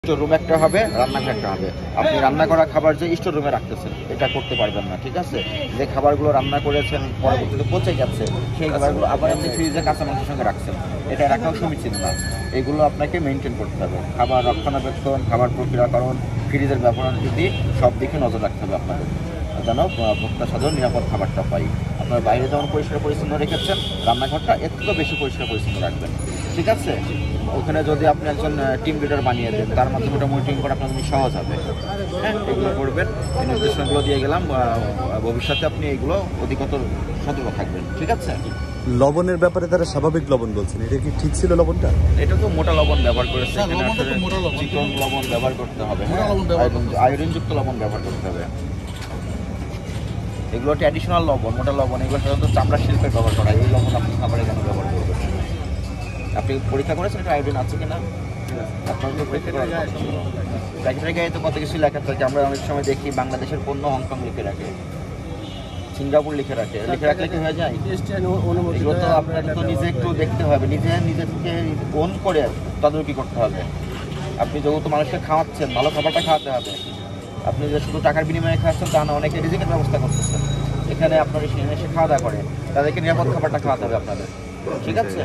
Store room একটা হবে, রান্নাঘর একটা হবে। আপনি রান্না করা খাবার যে স্টোর রুমে রাখতেছেন এটা করতে পারবেন না, ঠিক আছে? যে খাবারগুলো রান্না করেছেন পরবর্তীতে পচে গেছে সেই খাবারগুলো আবার আপনি ফ্রিজে কাঁচা মাংসের সঙ্গে রাখছেন, এটা রাখাও সমীচীন না। এগুলো আপনাকে মেনটেন করতে হবে। খাবার রক্ষণাবেক্ষণ, খাবার প্রক্রিয়াকরণ, ফ্রিজের ব্যবহার যদি সব দিকে নজর রাখতে হবে আপনাদের, যেন ভোক্তা সাধারণ নিরাপদ খাবারটা পাই। আপনার বাইরে যেমন পরিষ্কার পরিচ্ছন্ন রেখেছেন, রান্নাঘরটা এর থেকেও বেশি পরিষ্কার পরিচ্ছন্ন রাখবেন, ঠিক আছে? ওখানে যদি আপনি একজন টিম লিডার বানিয়ে দেন, তার মাধ্যমে ওটা মনিটরিং করা আপনার জন্য সহজ হবে। হ্যাঁ, এগুলো করবেন, এই নির্দেশনাগুলো দিয়ে গেলাম। ভবিষ্যতে আপনি এগুলো অধিকতর সতর্ক থাকবেন, ঠিক আছে? লবণের ব্যাপারে তারা স্বাভাবিক লবণ বলছেন, এটা কি ঠিক ছিল লবণটা? এটা তো মোটা লবণ ব্যবহার করেছে, এখানে আসলে চিকন লবণ ব্যবহার করতে হবে, আয়োডিনযুক্ত লবণ ব্যবহার করতে হবে। এগুলো ট্র্যাডিশনাল লবণ, মোটা লবণ, এগুলো সাধারণত চামড়া শিল্পের ব্যবহার করা। এই লবণ আপনি খাবারে কেন ব্যবহার করবেন? আপনি পরীক্ষা করেছেন এটা আয়োডিন আছে কিনা? আপনার পরীক্ষা করা প্যাকেটের গায়ে তো কত কিছু লেখা থাকে। আমরা অনেক সময় দেখি বাংলাদেশের পণ্য হংকং লিখে রাখে, সিঙ্গাপুর লিখে রাখলে কি হয়ে যায়? এগুলো তো আপনাকে তো নিজে একটু দেখতে হবে, নিজে থেকে ওন করে তদারকি করতে হবে। আপনি যেহেতু মানুষকে খাওয়াচ্ছেন, ভালো খাবারটা খাওয়াতে হবে। আপনি যে শুধু টাকার বিনিময়ে খাওয়াচ্ছেন তা না, অনেকে রিজিকের ব্যবস্থা করতেছেন। এখানে আপনার এসে খাওয়া দাওয়া করে, তাদেরকে নিরাপদ খাবারটা খাওয়াতে হবে আপনাদের, ঠিক আছে?